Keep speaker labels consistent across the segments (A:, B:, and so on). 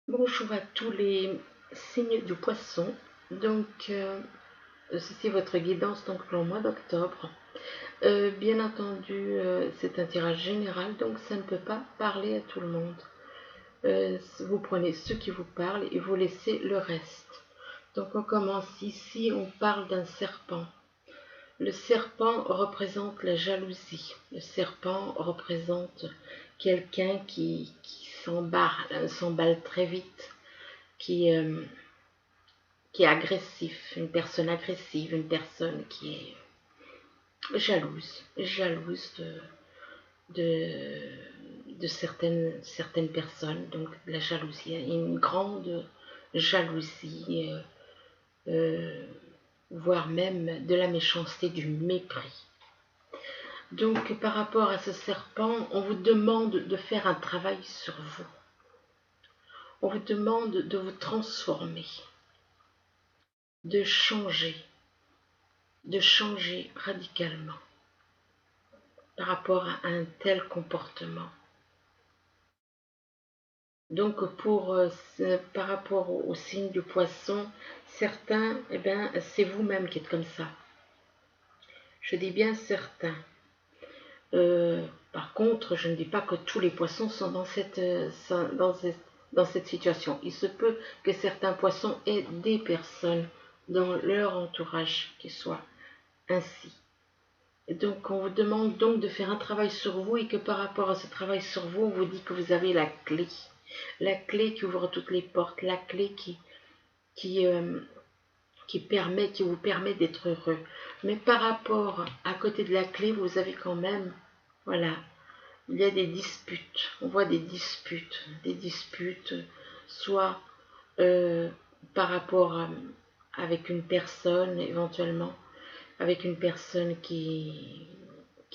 A: Bonjour à tous les signes du poisson. Donc, ceci est votre guidance donc, pour le mois d'octobre. Bien entendu, c'est un tirage général, donc ça ne peut pas parler à tout le monde. Vous prenez ce qui vous parle et vous laissez le reste. Donc, on commence ici, on parle d'un serpent. Le serpent représente la jalousie. Le serpent représente quelqu'un qui s'emballe très vite, qui, euh, qui est agressif, une personne agressive, une personne qui est jalouse de certaines personnes, donc la jalousie, une grande jalousie, voire même de la méchanceté, du mépris. Donc par rapport à ce serpent, on vous demande de faire un travail sur vous. On vous demande de vous transformer, de changer radicalement par rapport à un tel comportement. Donc par rapport au signe du poisson, certains, c'est vous-même qui êtes comme ça. Je dis bien certains. Par contre, je ne dis pas que tous les poissons sont dans cette situation. Il se peut que certains poissons aient des personnes dans leur entourage qui soient ainsi. Et donc, on vous demande donc de faire un travail sur vous et que par rapport à ce travail sur vous, on vous dit que vous avez la clé qui ouvre toutes les portes, la clé qui vous permet d'être heureux. Mais par rapport à côté de la clé, vous avez quand même, voilà, il y a des disputes. On voit des disputes, soit par rapport avec une personne, éventuellement, avec une personne qui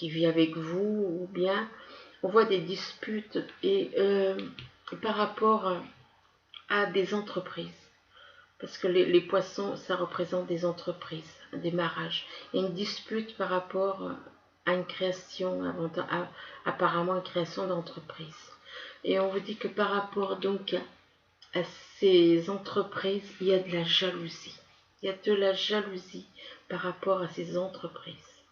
A: vit avec vous, ou bien on voit des disputes et par rapport à des entreprises. Parce que les poissons, ça représente des entreprises, un démarrage. Il y a une dispute par rapport à une création, apparemment une création d'entreprise. Et on vous dit que par rapport donc à ces entreprises, il y a de la jalousie. Il y a de la jalousie par rapport à ces entreprises.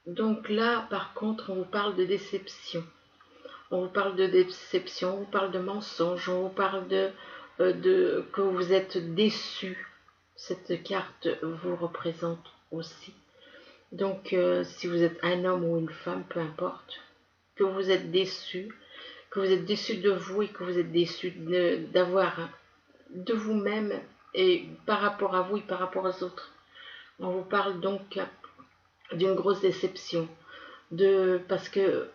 A: Donc là, par contre, on vous parle de déception. On vous parle de déception, on vous parle de mensonge, on vous parle que vous êtes déçu. Cette carte vous représente aussi. Donc, si vous êtes un homme ou une femme, peu importe, que vous êtes déçu, de vous et que vous êtes déçu d'avoir de vous-même et par rapport à vous et par rapport aux autres. On vous parle donc d'une grosse déception, parce que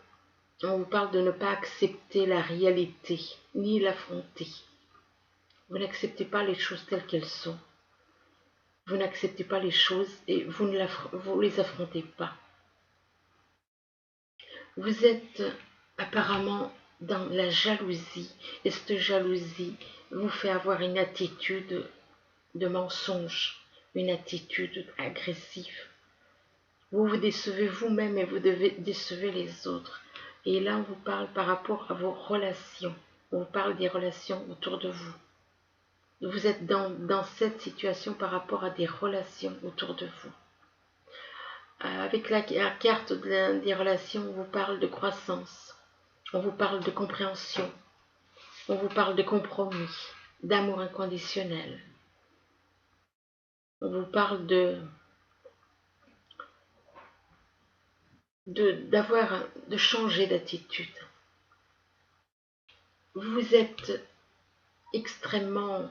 A: on vous parle de ne pas accepter la réalité, ni l'affronter. Vous n'acceptez pas les choses telles qu'elles sont. Vous n'acceptez pas les choses et vous ne les affrontez pas. Vous êtes apparemment dans la jalousie et cette jalousie vous fait avoir une attitude de mensonge, une attitude agressive. Vous vous décevez vous-même et vous décevez les autres. Et là, on vous parle par rapport à vos relations. On vous parle des relations autour de vous. Vous êtes dans cette situation par rapport à des relations autour de vous. Avec la carte des relations, on vous parle de croissance. On vous parle de compréhension. On vous parle de compromis, d'amour inconditionnel. On vous parle de changer d'attitude. Vous êtes extrêmement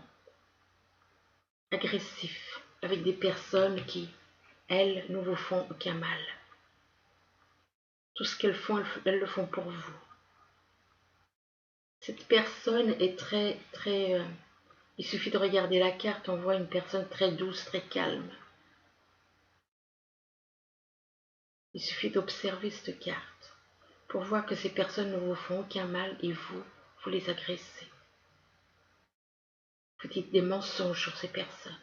A: agressif avec des personnes qui, elles, ne vous font aucun mal. Tout ce qu'elles font, elles le font pour vous. Cette personne est très... il suffit de regarder la carte, on voit une personne très douce, très calme. Il suffit d'observer cette carte pour voir que ces personnes ne vous font aucun mal et vous les agressez. Vous dites des mensonges sur ces personnes.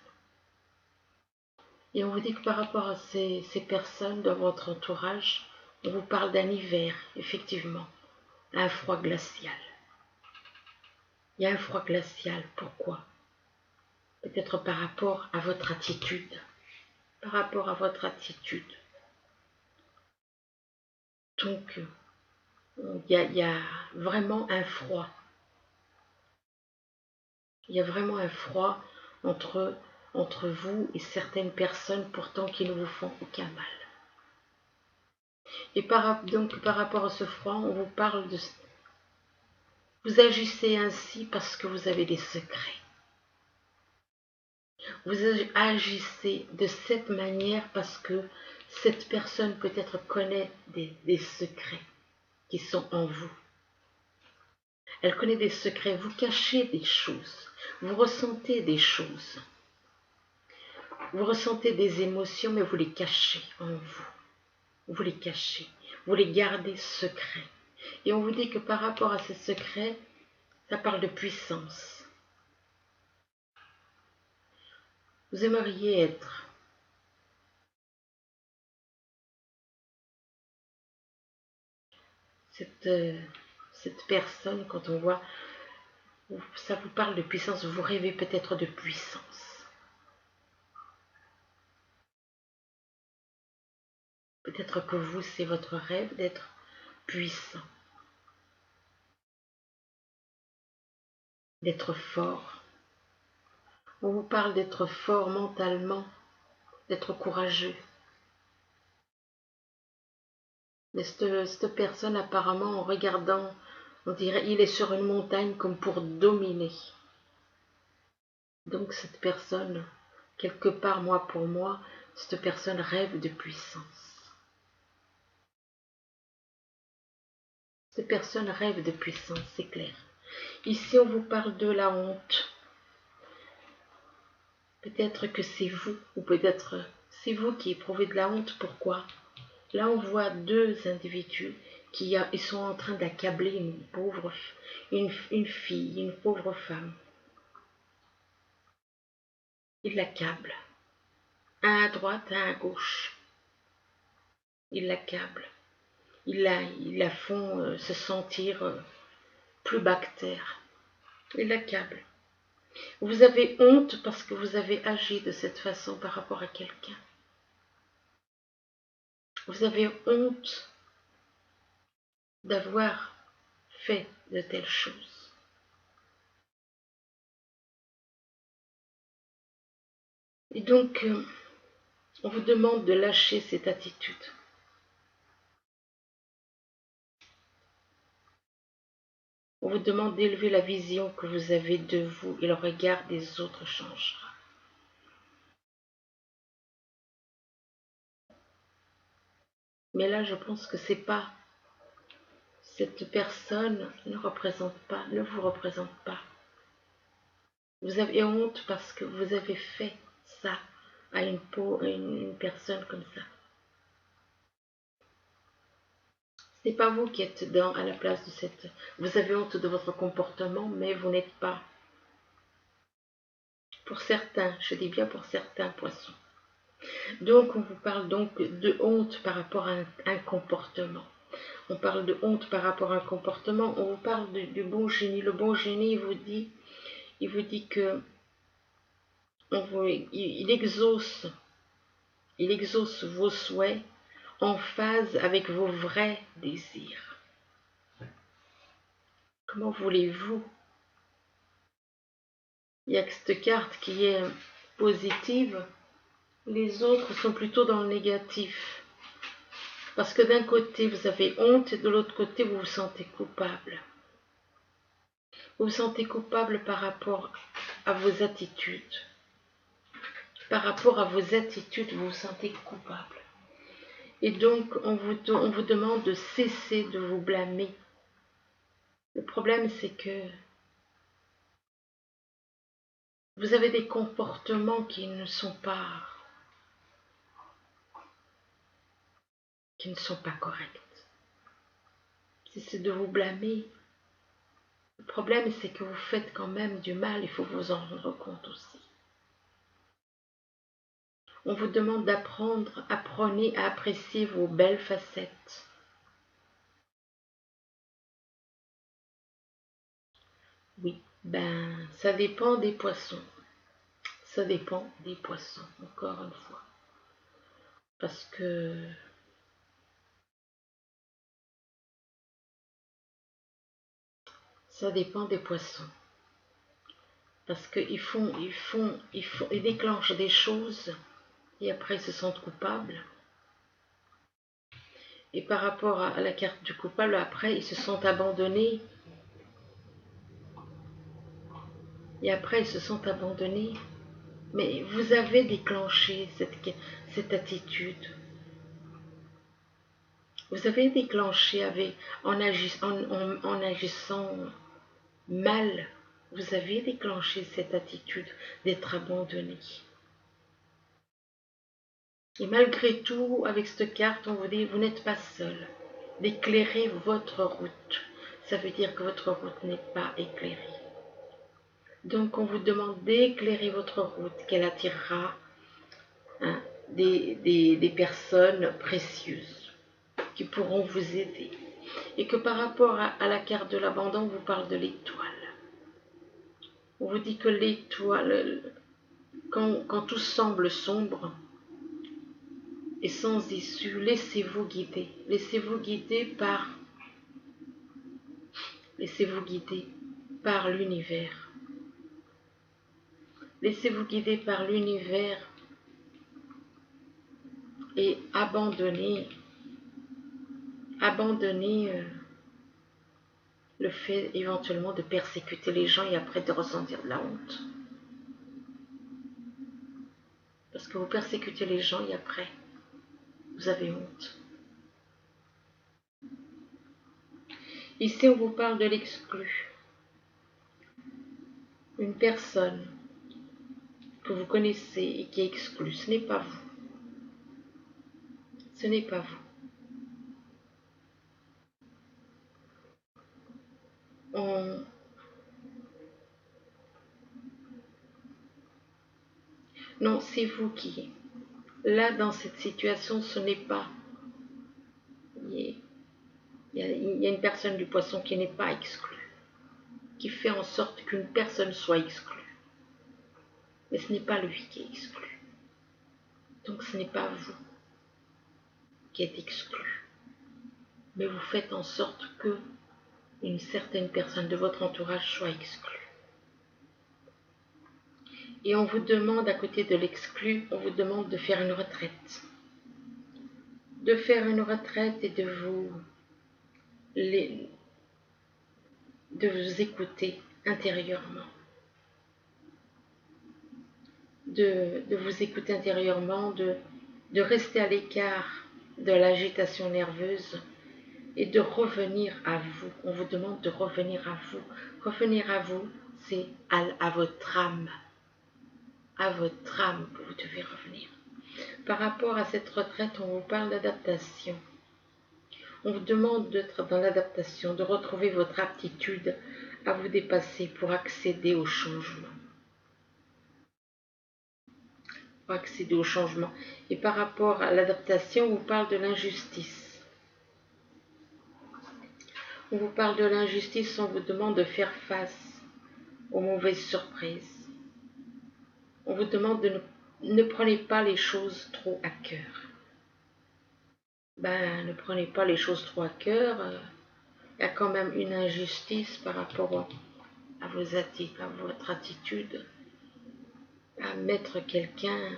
A: Et on vous dit que par rapport à ces personnes dans votre entourage, on vous parle d'un hiver, effectivement, un froid glacial. Il y a un froid glacial. Pourquoi? Peut-être par rapport à votre attitude. Par rapport à votre attitude. Donc, il y a vraiment un froid. Il y a vraiment un froid entre vous et certaines personnes pourtant qui ne vous font aucun mal. Et donc par rapport à ce froid, on vous parle de... Vous agissez ainsi parce que vous avez des secrets. Vous agissez de cette manière parce que cette personne peut-être connaît des secrets qui sont en vous. Elle connaît des secrets, vous cachez des choses, vous ressentez des choses. Vous ressentez des émotions, mais vous les cachez en vous. Vous les cachez, vous les gardez secrets. Et on vous dit que par rapport à ces secrets, ça parle de puissance. Vous aimeriez être cette personne, quand on voit, ça vous parle de puissance, vous rêvez peut-être de puissance. Peut-être que vous, c'est votre rêve d'être puissant, d'être fort. On vous parle d'être fort mentalement, d'être courageux. Mais cette personne, apparemment, en regardant, on dirait il est sur une montagne comme pour dominer. Donc cette personne, quelque part, moi pour moi, cette personne rêve de puissance. Cette personne rêve de puissance, c'est clair. Ici, on vous parle de la honte. Peut-être que c'est vous, ou peut-être c'est vous qui éprouvez de la honte. Pourquoi? Là, on voit deux individus ils sont en train d'accabler une fille, une pauvre femme. Ils l'accablent. Un à droite, un à gauche. Ils l'accablent. Ils la font se sentir plus bactère. Ils l'accablent. Vous avez honte parce que vous avez agi de cette façon par rapport à quelqu'un. Vous avez honte d'avoir fait de telles choses. Et donc, on vous demande de lâcher cette attitude. On vous demande d'élever la vision que vous avez de vous et le regard des autres changera. Mais là, je pense que c'est pas, cette personne ne vous représente pas. Vous avez honte parce que vous avez fait ça à une personne comme ça. Ce n'est pas vous qui êtes à la place de cette... Vous avez honte de votre comportement, mais vous n'êtes pas. Pour certains, je dis bien pour certains poissons. Donc, on vous parle donc de honte par rapport à un comportement. On parle de honte par rapport à un comportement. On vous parle du bon génie. Le bon génie, il vous dit que il exauce vos souhaits en phase avec vos vrais désirs. Comment voulez-vous? Il y a que cette carte qui est positive. Les autres sont plutôt dans le négatif. Parce que d'un côté, vous avez honte et de l'autre côté, vous vous sentez coupable. Vous vous sentez coupable par rapport à vos attitudes. Par rapport à vos attitudes, vous vous sentez coupable. Et donc, on vous demande de cesser de vous blâmer. Le problème, c'est que vous avez des comportements qui ne sont pas corrects. C'est de vous blâmer. Le problème, c'est que vous faites quand même du mal, il faut vous en rendre compte aussi. On vous demande apprenez à apprécier vos belles facettes. Oui, Ben, ça dépend des poissons. Ça dépend des poissons, encore une fois. Parce que ça dépend des poissons. Parce qu'ils ils déclenchent des choses et après ils se sentent coupables. Et par rapport à la carte du coupable, après ils se sentent abandonnés. Et après ils se sentent abandonnés. Mais vous avez déclenché cette attitude. Vous avez déclenché en agissant mal. Vous avez déclenché cette attitude d'être abandonné. Et malgré tout, avec cette carte, on vous dit, vous n'êtes pas seul. D'éclairer votre route. Ça veut dire que votre route n'est pas éclairée. Donc on vous demande d'éclairer votre route, qu'elle attirera des personnes précieuses qui pourront vous aider. Et que par rapport à la carte de l'abandon, on vous parle de l'étoile. On vous dit que l'étoile, quand tout semble sombre et sans issue, laissez-vous guider. Laissez-vous guider par l'univers. Laissez-vous guider par l'univers et abandonnez le fait éventuellement de persécuter les gens et après de ressentir de la honte. Parce que vous persécutez les gens et après, vous avez honte. Ici, on vous parle de l'exclu. Une personne que vous connaissez et qui est exclue, ce n'est pas vous. Ce n'est pas vous. Non, c'est vous qui. Là, dans cette situation, ce n'est pas. Il y a une personne du poisson qui n'est pas exclue, qui fait en sorte qu'une personne soit exclue. Mais ce n'est pas lui qui est exclu. Donc ce n'est pas vous qui êtes exclu. Mais vous faites en sorte que une certaine personne de votre entourage soit exclue. Et on vous demande, à côté de l'exclu, on vous demande de faire une retraite. De faire une retraite et de vous écouter intérieurement. De vous écouter intérieurement, de rester à l'écart de l'agitation nerveuse et de revenir à vous. On vous demande de revenir à vous. Revenir à vous, c'est à votre âme. À votre âme que vous devez revenir. Par rapport à cette retraite, on vous parle d'adaptation. On vous demande d'être dans l'adaptation, de retrouver votre aptitude à vous dépasser pour accéder au changement. Pour accéder au changement. Et par rapport à l'adaptation, on vous parle de l'injustice. On vous parle de l'injustice, on vous demande de faire face aux mauvaises surprises. On vous demande de ne prenez pas les choses trop à cœur. Ne prenez pas les choses trop à cœur. Il y a quand même une injustice par rapport à votre attitude, à mettre quelqu'un.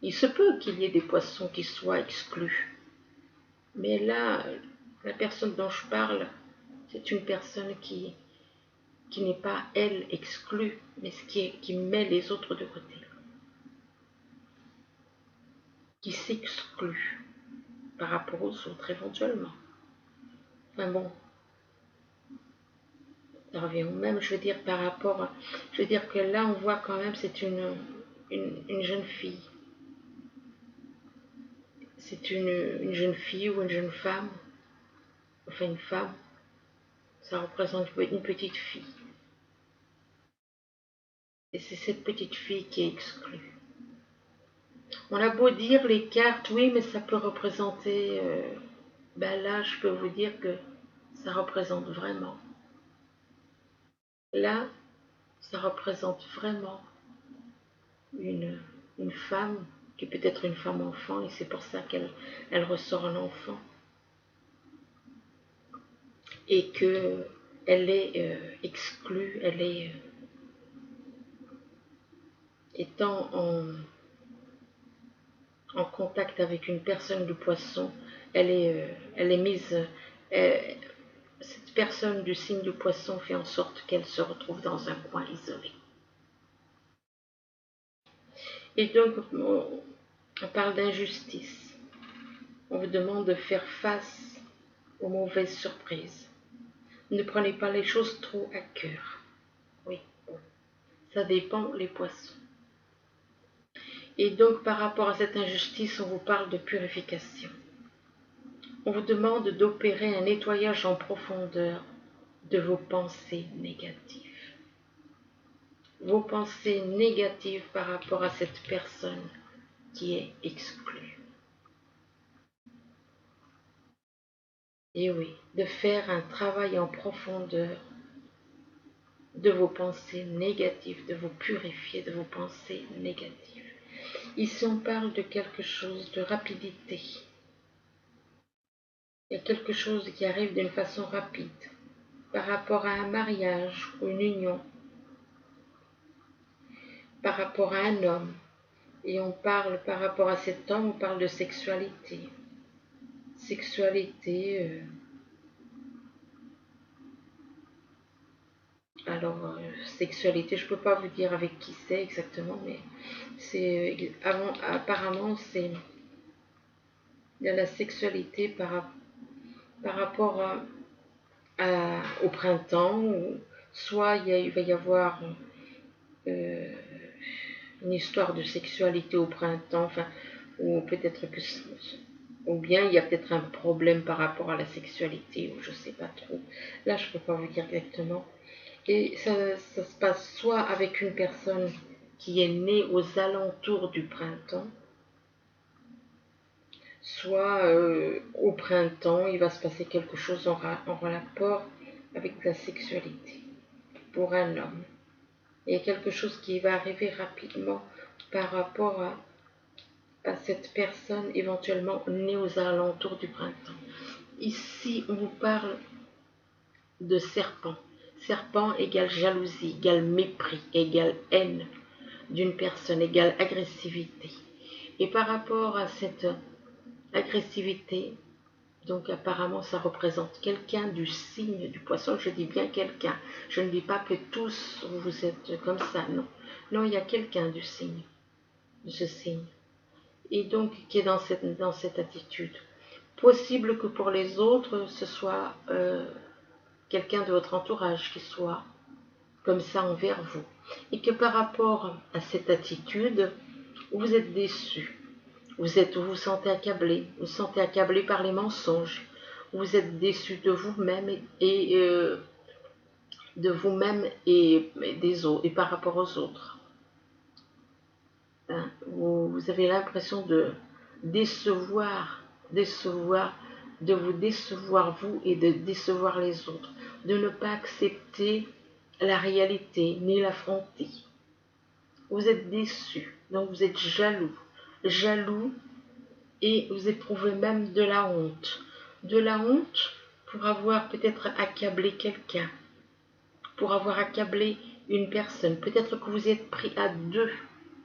A: Il se peut qu'il y ait des poissons qui soient exclus. Mais là, la personne dont je parle, c'est une personne qui n'est pas, elle, exclue, mais qui met les autres de côté. Qui s'exclut par rapport aux autres, éventuellement. Enfin bon, ça revient au même, je veux dire, par rapport. Je veux dire que là, on voit quand même, c'est une jeune fille. C'est une jeune fille ou une jeune femme. Enfin, une femme. Ça représente une petite fille. Et c'est cette petite fille qui est exclue. On a beau dire les cartes, oui, mais ça peut représenter. Là, je peux vous dire que ça représente vraiment Là, ça représente vraiment une femme qui peut être une femme enfant, et c'est pour ça qu'elle ressort l'enfant, et que elle est exclue, elle est étant en contact avec une personne du poisson, elle est mise, cette personne du signe du poisson fait en sorte qu'elle se retrouve dans un coin isolé. Et donc, on parle d'injustice. On vous demande de faire face aux mauvaises surprises. Ne prenez pas les choses trop à cœur. Oui, ça dépend les poissons. Et donc, par rapport à cette injustice, on vous parle de purification. On vous demande d'opérer un nettoyage en profondeur de vos pensées négatives. Vos pensées négatives par rapport à cette personne qui est exclue. Et oui, de faire un travail en profondeur de vos pensées négatives, de vous purifier de vos pensées négatives. Ici, on parle de quelque chose de rapidité. Il y a quelque chose qui arrive d'une façon rapide par rapport à un mariage ou une union, par rapport à un homme. Et on parle, par rapport à cet homme, on parle de sexualité. Sexualité, sexualité, je ne peux pas vous dire avec qui c'est exactement, mais c'est apparemment, c'est il y a la sexualité par rapport au printemps, ou soit il va y avoir euh, une histoire de sexualité au printemps, enfin, ou peut-être que, ou bien il y a peut-être un problème par rapport à la sexualité, ou je sais pas trop. Là, je peux pas vous dire exactement. Et ça se passe soit avec une personne qui est née aux alentours du printemps, soit au printemps, il va se passer quelque chose en rapport avec la sexualité pour un homme. Il y a quelque chose qui va arriver rapidement par rapport à cette personne éventuellement née aux alentours du printemps. Ici, on vous parle de serpent. Serpent égale jalousie, égale mépris, égale haine d'une personne, égale agressivité. Et par rapport à cette agressivité, donc apparemment ça représente quelqu'un du signe du poisson, je dis bien quelqu'un, je ne dis pas que tous vous êtes comme ça, non. Non, il y a quelqu'un du signe, de ce signe, et donc qui est dans cette attitude. Possible que pour les autres, ce soit quelqu'un de votre entourage qui soit comme ça envers vous, et que par rapport à cette attitude, vous êtes déçu. Vous vous sentez accablé, vous sentez accablé par les mensonges, vous êtes déçu de vous-même et des autres et par rapport aux autres. Hein, vous avez l'impression de décevoir, de vous décevoir vous et de décevoir les autres, de ne pas accepter la réalité ni l'affronter. Vous êtes déçu, donc vous êtes jaloux, et vous éprouvez même de la honte. De la honte pour avoir peut-être accablé quelqu'un, pour avoir accablé une personne. Peut-être que vous êtes pris à deux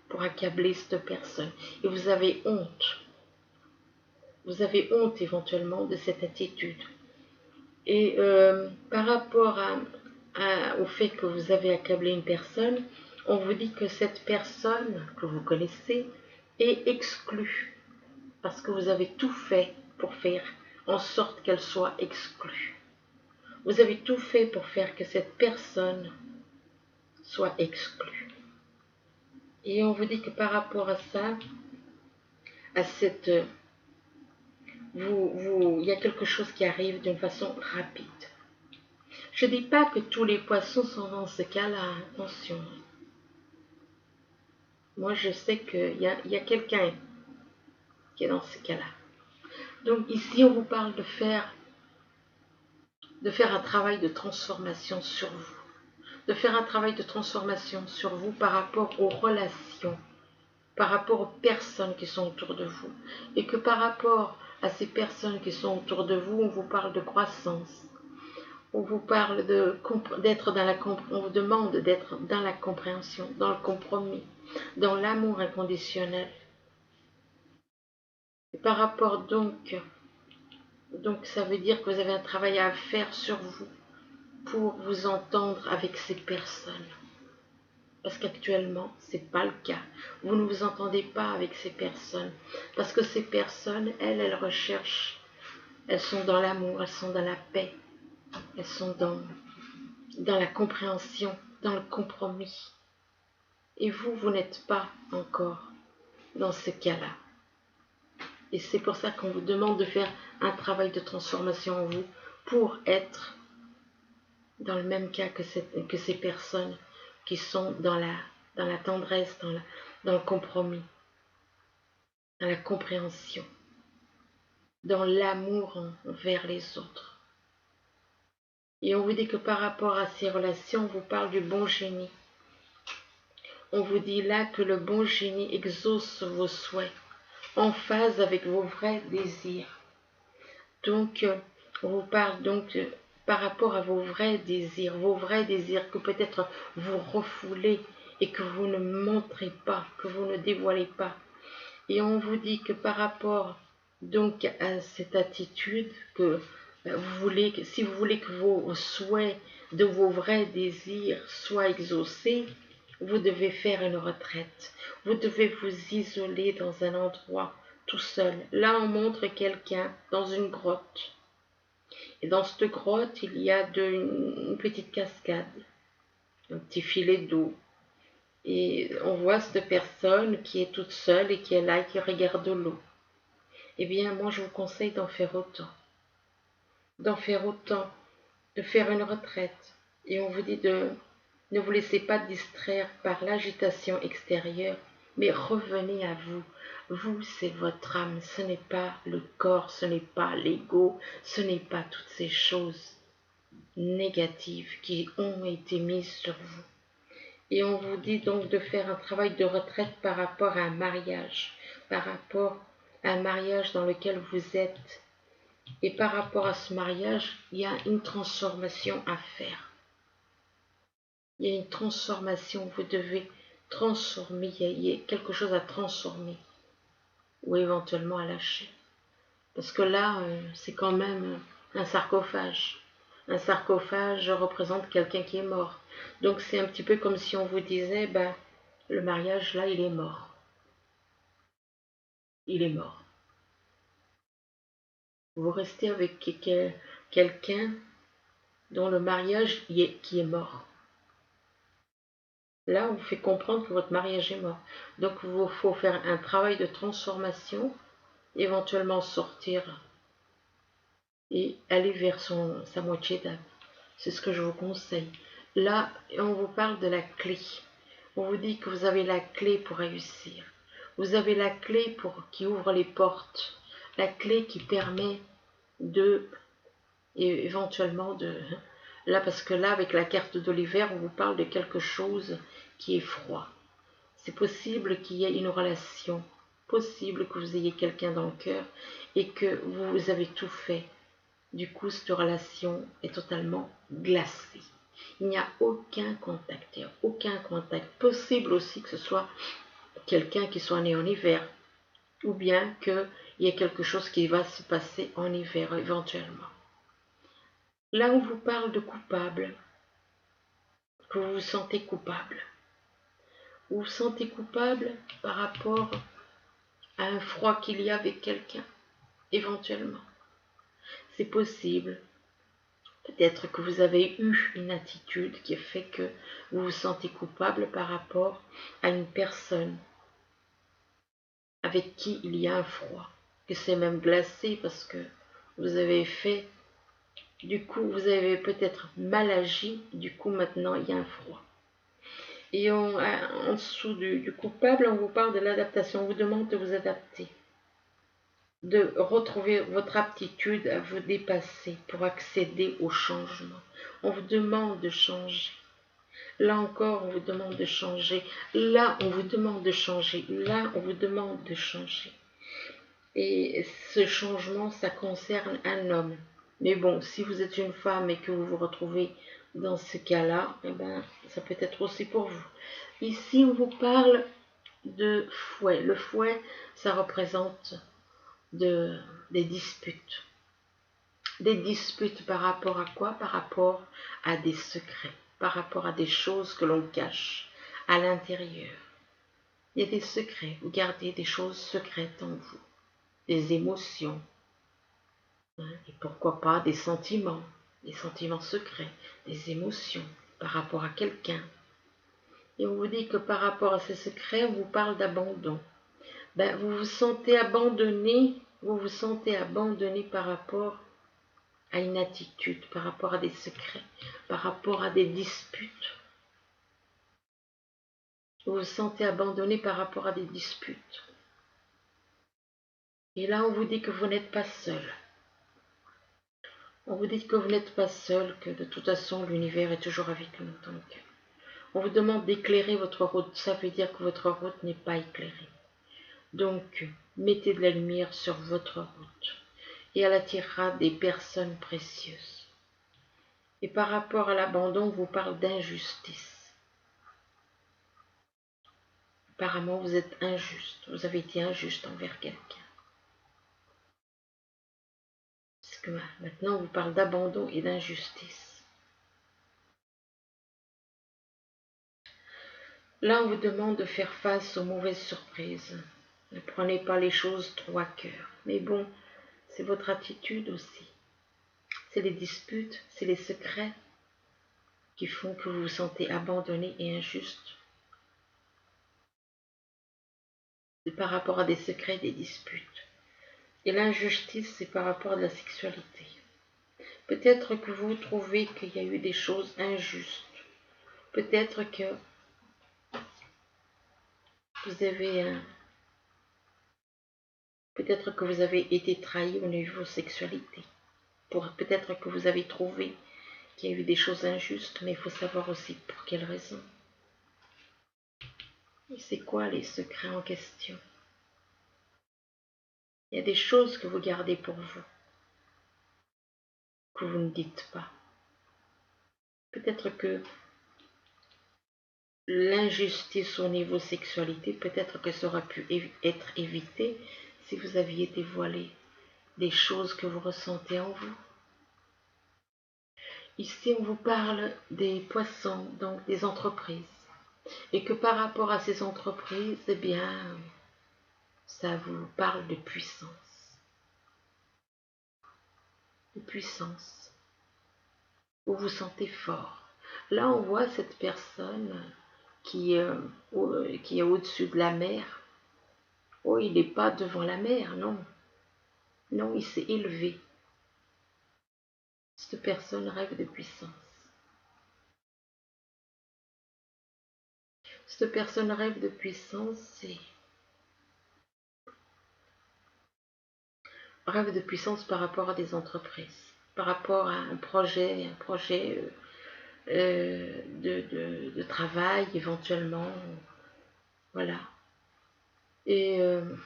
A: pour accabler cette personne. Et vous avez honte. Vous avez honte éventuellement de cette attitude. Et par rapport au fait que vous avez accablé une personne, on vous dit que cette personne que vous connaissez est exclue. Parce que vous avez tout fait pour faire en sorte qu'elle soit exclue. Vous avez tout fait pour faire que cette personne soit exclue. Et on vous dit que par rapport à ça, à cette... il y a quelque chose qui arrive d'une façon rapide. Je ne dis pas que tous les poissons sont dans ce cas-là, attention. Moi, je sais qu'il y a quelqu'un qui est dans ce cas-là. Donc ici, on vous parle de faire un travail de transformation sur vous. de faire un travail de transformation sur vous par rapport aux relations, par rapport aux personnes qui sont autour de vous. Et que par rapport à ces personnes qui sont autour de vous, on vous parle de croissance. On vous parle d'être dans la on vous demande d'être dans la compréhension, dans le compromis, dans l'amour inconditionnel. Et par rapport donc ça veut dire que vous avez un travail à faire sur vous pour vous entendre avec ces personnes. Parce qu'actuellement, ce n'est pas le cas. Vous ne vous entendez pas avec ces personnes. Parce que ces personnes, elles recherchent, elles sont dans l'amour, elles sont dans la paix, elles sont dans la compréhension, dans le compromis. Et vous n'êtes pas encore dans ce cas-là. Et c'est pour ça qu'on vous demande de faire un travail de transformation en vous pour être dans le même cas que ces personnes qui sont dans la tendresse, dans le compromis, dans la compréhension, dans l'amour envers les autres. Et on vous dit que par rapport à ces relations, on vous parle du bon génie. On vous dit là que le bon génie exauce vos souhaits en phase avec vos vrais désirs. Donc, on vous parle donc par rapport à vos vrais désirs que peut-être vous refoulez et que vous ne montrez pas, que vous ne dévoilez pas. Et on vous dit que par rapport donc à cette attitude que si vous voulez que vos souhaits de vos vrais désirs soient exaucés, vous devez faire une retraite. Vous devez vous isoler dans un endroit tout seul. Là, on montre quelqu'un dans une grotte. Et dans cette grotte, il y a une petite cascade, un petit filet d'eau. Et on voit cette personne qui est toute seule et qui est là et qui regarde l'eau. Eh bien, moi, je vous conseille d'en faire autant. D'en faire autant, de faire une retraite. Et on vous dit ne vous laissez pas distraire par l'agitation extérieure, mais revenez à vous. Vous, c'est votre âme, ce n'est pas le corps, ce n'est pas l'ego, ce n'est pas toutes ces choses négatives qui ont été mises sur vous. Et on vous dit donc de faire un travail de retraite par rapport à un mariage, par rapport à un mariage dans lequel vous êtes. Et par rapport à ce mariage, il y a une transformation à faire. Il y a une transformation, vous devez transformer, il y a quelque chose à transformer ou éventuellement à lâcher. Parce que là, c'est quand même un sarcophage. Un sarcophage représente quelqu'un qui est mort. Donc c'est un petit peu comme si on vous disait, le mariage là, il est mort. Il est mort. Vous restez avec quelqu'un dont le mariage qui est mort. Là, on vous fait comprendre que votre mariage est mort. Donc, il vous faut faire un travail de transformation, éventuellement sortir et aller vers sa moitié d'âme. C'est ce que je vous conseille. Là, on vous parle de la clé. On vous dit que vous avez la clé pour réussir. Vous avez la clé qui ouvre les portes. La clé qui permet éventuellement Là, parce que là, avec la carte de l'hiver, on vous parle de quelque chose qui est froid. C'est possible qu'il y ait une relation, possible que vous ayez quelqu'un dans le cœur et que vous avez tout fait. Du coup, cette relation est totalement glacée. Il n'y a aucun contact, aucun contact. Possible aussi que ce soit quelqu'un qui soit né en hiver, ou bien qu'il y ait quelque chose qui va se passer en hiver éventuellement. Là, on vous parle de coupable, que vous vous sentez coupable. Vous vous sentez coupable par rapport à un froid qu'il y a avec quelqu'un, éventuellement. C'est possible. Peut-être que vous avez eu une attitude qui fait que vous vous sentez coupable par rapport à une personne avec qui il y a un froid, que c'est même glacé parce que vous avez fait, du coup vous avez peut-être mal agi, du coup maintenant il y a un froid. Et en dessous du coupable, on vous parle de l'adaptation, on vous demande de vous adapter, de retrouver votre aptitude à vous dépasser pour accéder au changement. On vous demande de changer. Là encore, on vous demande de changer. Là, on vous demande de changer. Là, on vous demande de changer. Et ce changement, ça concerne un homme. Mais bon, si vous êtes une femme et que vous vous retrouvez dans ce cas-là, eh ben, ça peut être aussi pour vous. Ici, on vous parle de fouet. Le fouet, ça représente des disputes. Des disputes par rapport à quoi? Par rapport à des secrets, par rapport à des choses que l'on cache à l'intérieur. Il y a des secrets, vous gardez des choses secrètes en vous, des émotions, hein, et pourquoi pas des sentiments secrets, des émotions par rapport à quelqu'un. Et on vous dit que par rapport à ces secrets, on vous parle d'abandon. Ben, vous vous sentez abandonné par rapport à une attitude, par rapport à des secrets, par rapport à des disputes. Vous vous sentez abandonné par rapport à des disputes. Et là, on vous dit que vous n'êtes pas seul. On vous dit que vous n'êtes pas seul, que de toute façon, l'univers est toujours avec nous. Donc, on vous demande d'éclairer votre route. Ça veut dire que votre route n'est pas éclairée. Donc, mettez de la lumière sur votre route. Et elle attirera des personnes précieuses. Et par rapport à l'abandon, on vous parle d'injustice. Apparemment, vous êtes injuste. Vous avez été injuste envers quelqu'un. Parce que maintenant, on vous parle d'abandon et d'injustice. Là, on vous demande de faire face aux mauvaises surprises. Ne prenez pas les choses trop à cœur. Mais bon, c'est votre attitude aussi. C'est les disputes, c'est les secrets qui font que vous vous sentez abandonné et injuste. C'est par rapport à des secrets, des disputes. Et l'injustice, c'est par rapport à la sexualité. Peut-être que vous trouvez qu'il y a eu des choses injustes. Peut-être que vous avez peut-être que vous avez été trahi au niveau sexualité. Peut-être que vous avez trouvé qu'il y a eu des choses injustes, mais il faut savoir aussi pour quelles raisons. Et c'est quoi les secrets en question? Il y a des choses que vous gardez pour vous, que vous ne dites pas. Peut-être que l'injustice au niveau sexualité, peut-être que ça aurait pu être évité si vous aviez dévoilé des choses que vous ressentez en vous. Ici, on vous parle des poissons, donc des entreprises. Et que par rapport à ces entreprises, eh bien, ça vous parle de puissance. De puissance. Vous vous sentez fort. Là, on voit cette personne qui est au-dessus de la mer. Oh, il n'est pas devant la mer, non. Non, il s'est élevé. Cette personne rêve de puissance. Cette personne rêve de puissance et rêve de puissance par rapport à des entreprises, par rapport à un projet de travail éventuellement. Voilà. Et il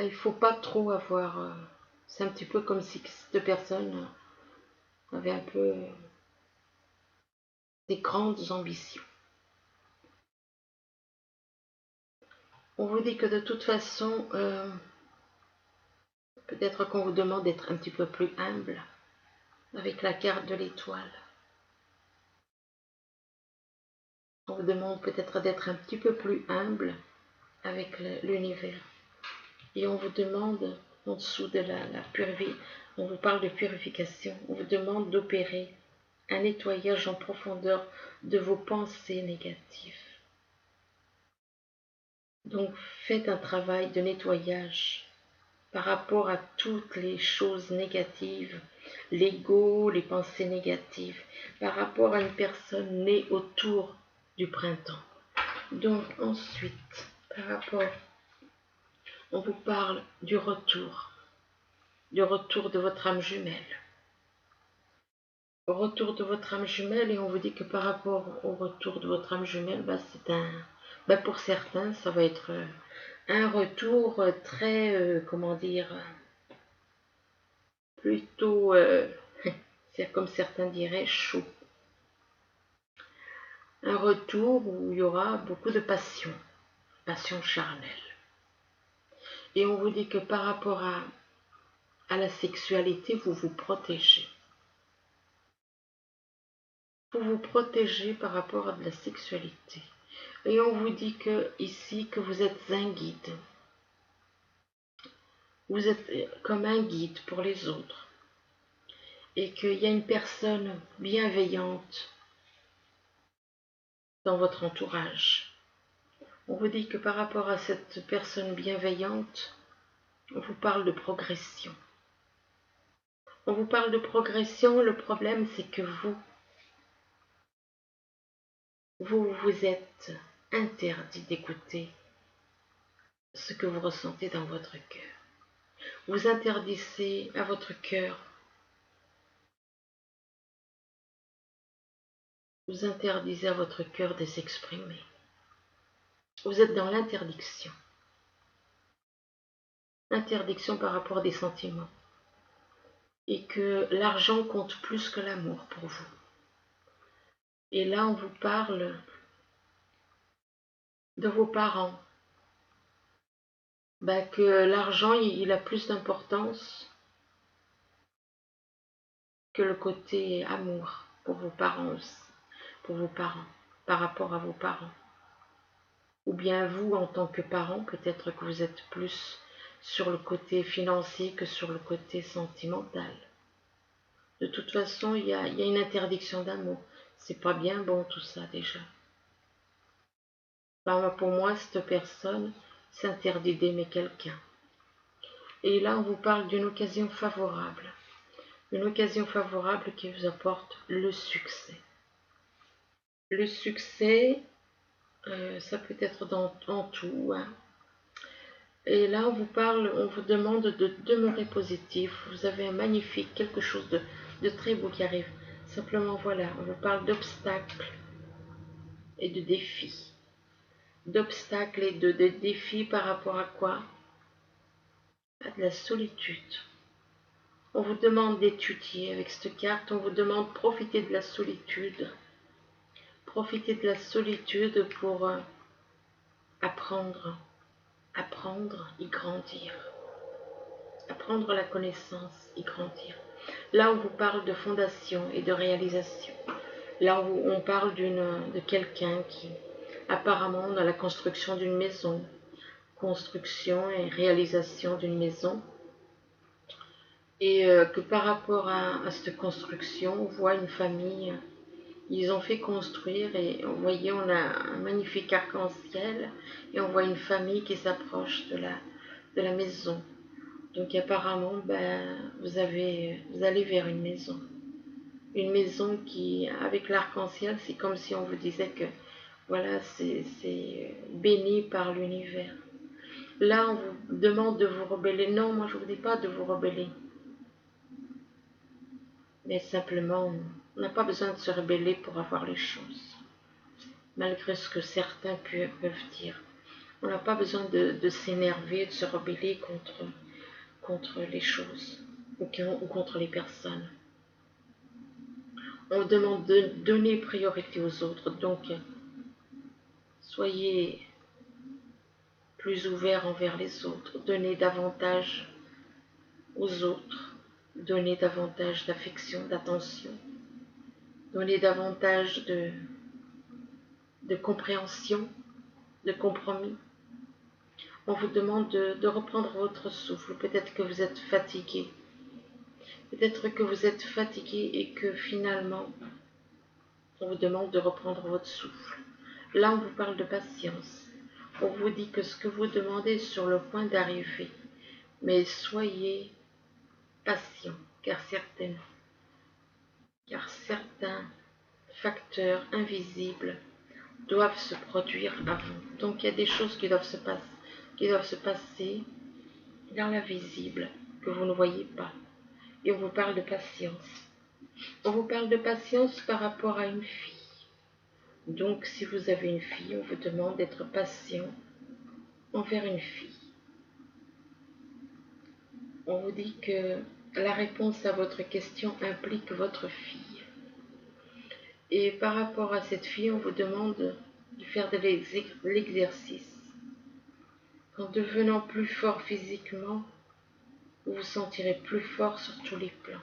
A: ne faut pas trop avoir... c'est un petit peu comme si cette personne avait un peu des grandes ambitions. On vous dit que de toute façon, peut-être qu'on vous demande d'être un petit peu plus humble avec la carte de l'étoile. On vous demande peut-être d'être un petit peu plus humble avec l'univers. Et on vous demande, en dessous de la purification, on vous parle de purification, on vous demande d'opérer un nettoyage en profondeur de vos pensées négatives. Donc faites un travail de nettoyage par rapport à toutes les choses négatives, l'ego, les pensées négatives, par rapport à une personne née autour du printemps. Donc ensuite, par rapport, on vous parle du retour de votre âme jumelle. retour de votre âme jumelle, et on vous dit que par rapport au retour de votre âme jumelle, pour certains, ça va être un retour très, comment dire, plutôt, c'est comme certains diraient, chaud. Un retour où il y aura beaucoup de passion, passion charnelle. Et on vous dit que par rapport à la sexualité, vous vous protégez. Vous vous protégez par rapport à de la sexualité. Et on vous dit que ici que vous êtes un guide. Vous êtes comme un guide pour les autres. Et qu'il y a une personne bienveillante dans votre entourage. On vous dit que par rapport à cette personne bienveillante, on vous parle de progression. On vous parle de progression, le problème c'est que vous êtes interdit d'écouter ce que vous ressentez dans votre cœur. Vous interdisez à votre cœur, vous interdisez à votre cœur de s'exprimer. Vous êtes dans l'interdiction. Interdiction par rapport à des sentiments. Et que l'argent compte plus que l'amour pour vous. Et là, on vous parle de vos parents. Que l'argent, il a plus d'importance que le côté amour pour vos parents aussi. Pour vos parents, par rapport à vos parents. Ou bien vous, en tant que parent, peut-être que vous êtes plus sur le côté financier que sur le côté sentimental. De toute façon, il y a une interdiction d'amour. C'est pas bien bon tout ça déjà. Pour moi, cette personne s'interdit d'aimer quelqu'un. Et là, on vous parle d'une occasion favorable. Une occasion favorable qui vous apporte le succès. Le succès, ça peut être en tout. Hein. Et là, on vous demande de demeurer positif. Vous avez un magnifique, quelque chose de très beau qui arrive. Simplement, voilà, on vous parle d'obstacles et de défis. D'obstacles et de défis par rapport à quoi? À de la solitude. On vous demande d'étudier avec cette carte, on vous demande de profiter de la solitude. Profiter de la solitude pour apprendre, y grandir. Apprendre la connaissance, y grandir. Là, on vous parle de fondation et de réalisation. Là, on parle de quelqu'un qui, apparemment, dans la construction d'une maison, construction et réalisation d'une maison, et que par rapport à cette construction, on voit une famille, ils ont fait construire, et vous voyez, on a un magnifique arc-en-ciel, et on voit une famille qui s'approche de la maison. Donc apparemment, vous allez vers une maison. Une maison qui, avec l'arc-en-ciel, c'est comme si on vous disait que, voilà, c'est béni par l'univers. Là, on vous demande de vous rebeller. Non, moi, je ne vous dis pas de vous rebeller. Mais simplement, on n'a pas besoin de se rebeller pour avoir les choses. Malgré ce que certains peuvent dire. On n'a pas besoin de s'énerver, de se rebeller contre les choses ou contre les personnes. On demande de donner priorité aux autres. Donc, soyez plus ouverts envers les autres. Donnez davantage aux autres. Donnez davantage d'affection, d'attention. Donnez davantage de compréhension, de compromis. On vous demande de reprendre votre souffle. Peut-être que vous êtes fatigué. Peut-être que vous êtes fatigué et que finalement, on vous demande de reprendre votre souffle. Là, on vous parle de patience. On vous dit que ce que vous demandez est sur le point d'arriver. Mais soyez patient, car certains facteurs invisibles doivent se produire avant. Donc, il y a des choses qui doivent se passer dans l'invisible, que vous ne voyez pas. Et on vous parle de patience. On vous parle de patience par rapport à une fille. Donc, si vous avez une fille, on vous demande d'être patient envers une fille. On vous dit que la réponse à votre question implique votre fille. Et par rapport à cette fille, on vous demande de faire de l'exercice. En devenant plus fort physiquement, vous vous sentirez plus fort sur tous les plans.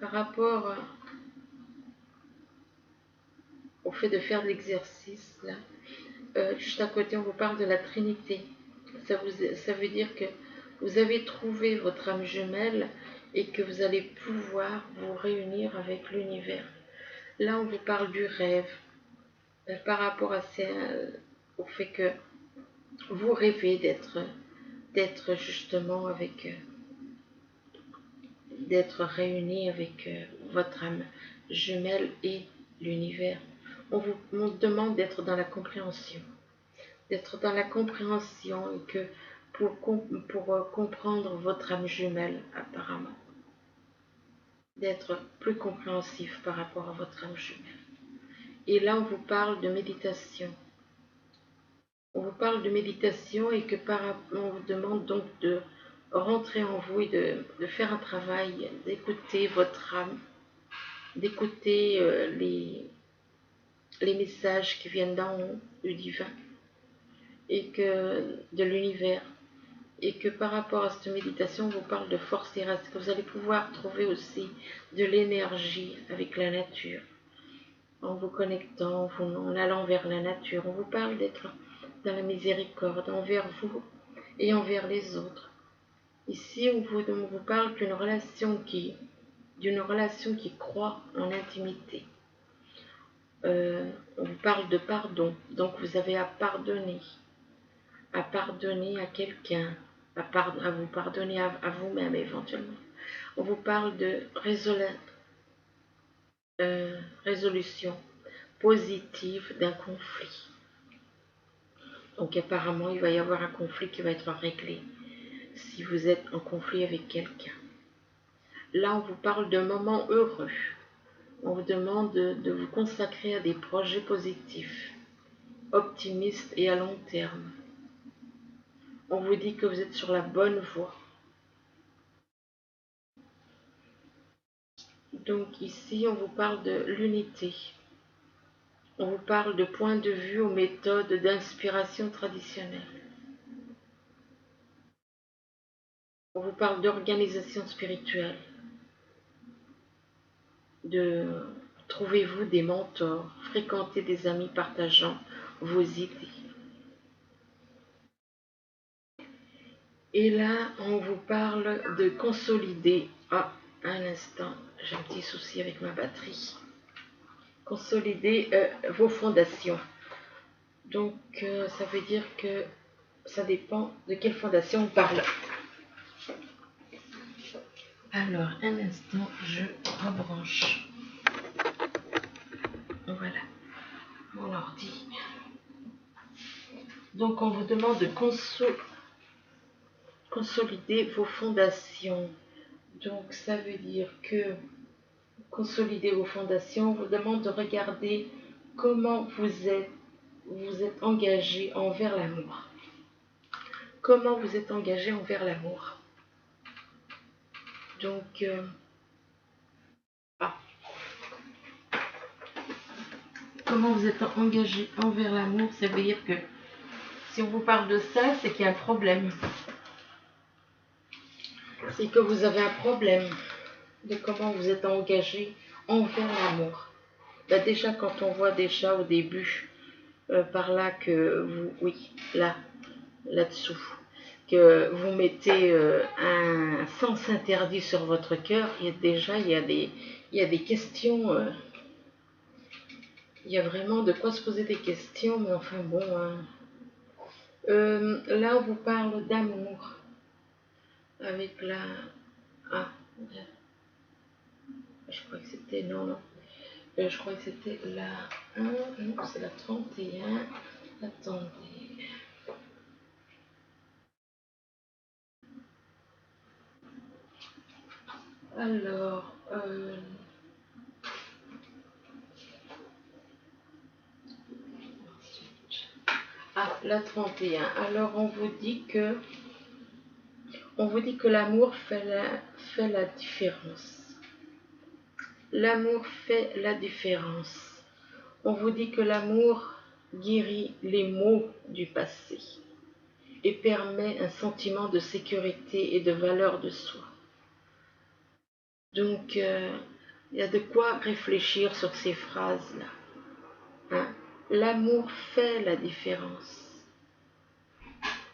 A: Par rapport au fait de faire de l'exercice, là, juste à côté, on vous parle de la Trinité. Ça veut dire que vous avez trouvé votre âme jumelle et que vous allez pouvoir vous réunir avec l'univers. Là, on vous parle du rêve, par rapport au fait que vous rêvez d'être justement d'être réunis avec votre âme jumelle et l'univers. On vous demande d'être dans la compréhension. D'être dans la compréhension et que pour comprendre votre âme jumelle, apparemment. D'être plus compréhensif par rapport à votre âme jumelle. Et là, on vous parle de méditation. On vous parle de méditation et que on vous demande donc de rentrer en vous et de faire un travail, d'écouter votre âme, d'écouter les messages qui viennent d'en haut, du divin, et que de l'univers. Et que par rapport à cette méditation, on vous parle de force terrestre, que vous allez pouvoir trouver aussi de l'énergie avec la nature, en vous connectant, en allant vers la nature. On vous parle d'être dans la miséricorde envers vous et envers les autres. Ici, on vous parle d'une relation qui croît en intimité. On vous parle de pardon, donc vous avez à pardonner à quelqu'un, à vous pardonner à vous-même éventuellement. On vous parle de résolution positive d'un conflit. Donc apparemment, il va y avoir un conflit qui va être réglé si vous êtes en conflit avec quelqu'un. Là, on vous parle d'un moment heureux. On vous demande de vous consacrer à des projets positifs, optimistes et à long terme. On vous dit que vous êtes sur la bonne voie. Donc ici, on vous parle de l'unité. On vous parle de points de vue aux méthodes d'inspiration traditionnelles. On vous parle d'organisation spirituelle. Trouvez-vous des mentors, fréquentez des amis partageant vos idées. Et là, on vous parle de consolider. Ah, un instant, j'ai un petit souci avec ma batterie. Consolider vos fondations. Donc, ça veut dire que ça dépend de quelle fondation on parle. Alors, un instant, je rebranche. Voilà, mon ordi. Donc, on vous demande de consolider vos fondations. Donc, ça veut dire que consolider vos fondations, on vous demande de regarder comment vous êtes engagé envers l'amour. Comment vous êtes engagé envers l'amour. Donc, comment vous êtes engagé envers l'amour, ça veut dire que si on vous parle de ça, c'est qu'il y a un problème. C'est que vous avez un problème de comment vous êtes engagé envers l'amour. Bah déjà, quand on voit déjà au début, par là que vous, oui, là-dessous, que vous mettez un sens interdit sur votre cœur, il y a des questions, il y a vraiment de quoi se poser des questions, mais enfin bon, là on vous parle d'amour, avec la, ah, je crois que c'était, non, je crois que c'était la 1, non, c'est la 31, attendez. Alors, la 31. Alors, on vous dit que l'amour fait la différence. L'amour fait la différence. On vous dit que l'amour guérit les maux du passé et permet un sentiment de sécurité et de valeur de soi. Donc, il y a de quoi réfléchir sur ces phrases-là. Hein? L'amour fait la différence.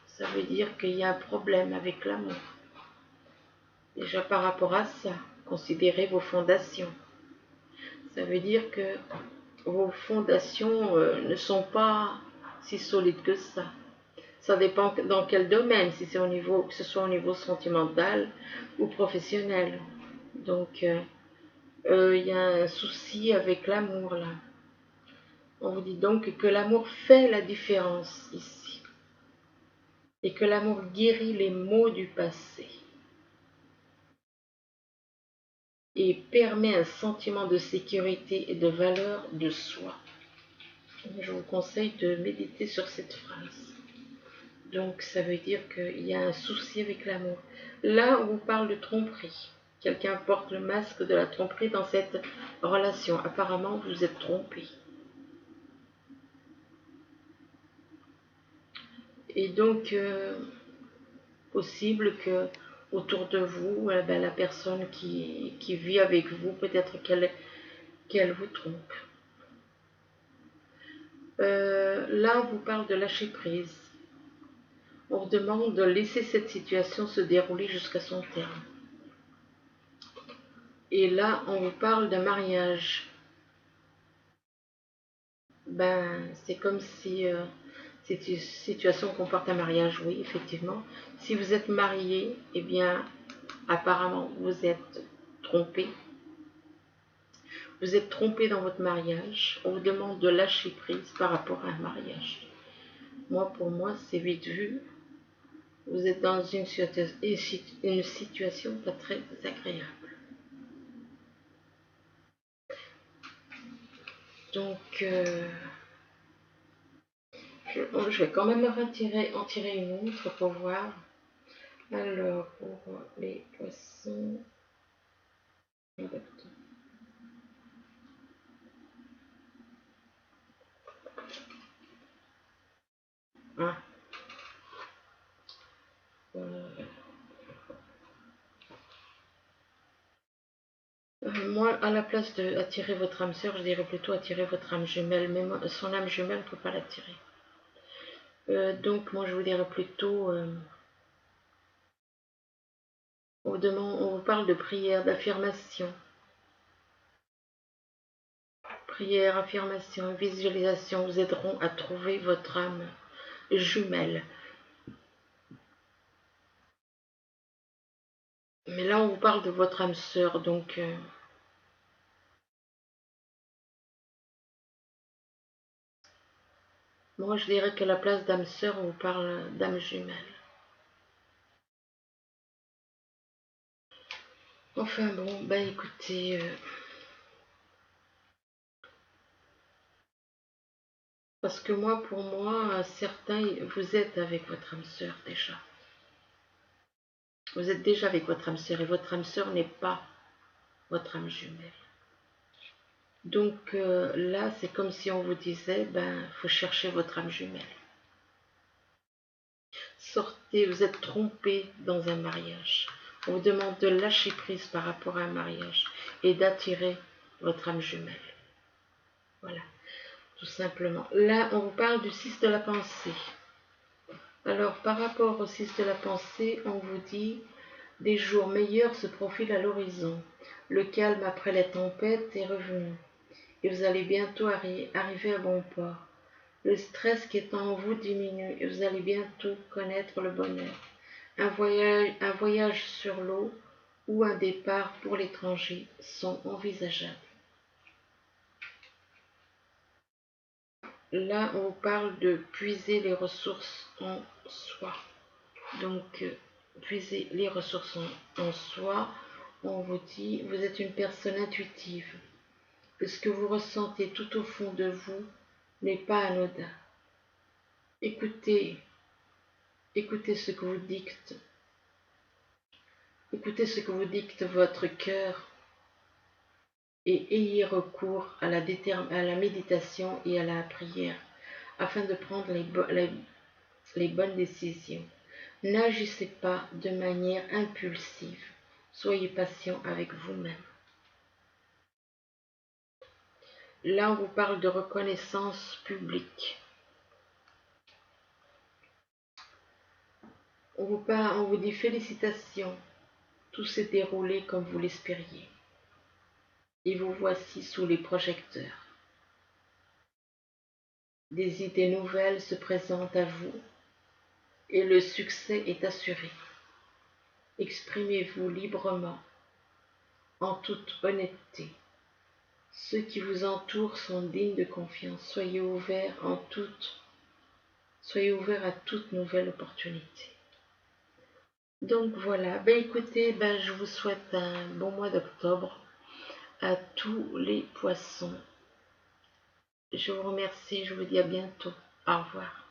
A: Ça veut dire qu'il y a un problème avec l'amour. Déjà par rapport à ça, considérez vos fondations. Ça veut dire que vos fondations ne sont pas si solides que ça. Ça dépend dans quel domaine, si c'est au niveau, que ce soit au niveau sentimental ou professionnel. Donc, il y a un souci avec l'amour là. On vous dit donc que l'amour fait la différence ici. Et que l'amour guérit les maux du passé. Et permet un sentiment de sécurité et de valeur de soi. Je vous conseille de méditer sur cette phrase. Donc ça veut dire qu'il y a un souci avec l'amour. Là, on vous parle de tromperie. Quelqu'un porte le masque de la tromperie dans cette relation. Apparemment, vous êtes trompé. Et donc, possible que autour de vous, la personne qui vit avec vous, peut-être qu'elle vous trompe. Là, on vous parle de lâcher prise. On vous demande de laisser cette situation se dérouler jusqu'à son terme. Et là, on vous parle d'un mariage. C'est comme si cette situation comporte un mariage, oui, effectivement. Si vous êtes marié, eh bien, apparemment, vous êtes trompé. Vous êtes trompé dans votre mariage. On vous demande de lâcher prise par rapport à un mariage. Pour moi, c'est vite vu. Vous êtes dans une situation pas très agréable. Donc, je vais quand même en tirer une autre pour voir. Alors, pour les poissons. Ah. Moi, à la place de attirer votre âme sœur, je dirais plutôt attirer votre âme jumelle. Mais son âme jumelle, on ne peut pas l'attirer. Donc, moi, je vous dirais plutôt... on vous parle de prière, d'affirmation. Prière, affirmation, visualisation vous aideront à trouver votre âme jumelle. Mais là, on vous parle de votre âme sœur, donc... moi, je dirais qu'à la place d'âme sœur, on vous parle d'âme jumelle. Enfin bon, écoutez... parce que pour moi, certains, vous êtes avec votre âme sœur déjà. Vous êtes déjà avec votre âme sœur et votre âme sœur n'est pas votre âme jumelle. Donc là, c'est comme si on vous disait, faut chercher votre âme jumelle. Sortez, vous êtes trompé dans un mariage. On vous demande de lâcher prise par rapport à un mariage et d'attirer votre âme jumelle. Voilà, tout simplement. Là, on vous parle du 6 de la pensée. Alors, par rapport au 6 de la pensée, on vous dit des jours meilleurs se profilent à l'horizon. Le calme après les tempêtes est revenu. Et vous allez bientôt arriver à bon port. Le stress qui est en vous diminue et vous allez bientôt connaître le bonheur. Un voyage sur l'eau ou un départ pour l'étranger sont envisageables. Là, on vous parle de puiser les ressources en soi. Donc, puiser les ressources en soi, on vous dit, vous êtes une personne intuitive. Que ce que vous ressentez tout au fond de vous n'est pas anodin. Écoutez, écoutez ce que vous dicte. Écoutez ce que vous dicte votre cœur et ayez recours à la méditation et à la prière afin de prendre les bonnes décisions. N'agissez pas de manière impulsive. Soyez patient avec vous-même. Là, on vous parle de reconnaissance publique. On vous dit félicitations. Tout s'est déroulé comme vous l'espériez. Et vous voici sous les projecteurs. Des idées nouvelles se présentent à vous et le succès est assuré. Exprimez-vous librement, en toute honnêteté. Ceux qui vous entourent sont dignes de confiance. Soyez ouverts à toute nouvelle opportunité. Donc voilà, écoutez, je vous souhaite un bon mois d'octobre à tous les poissons. Je vous remercie, je vous dis à bientôt. Au revoir.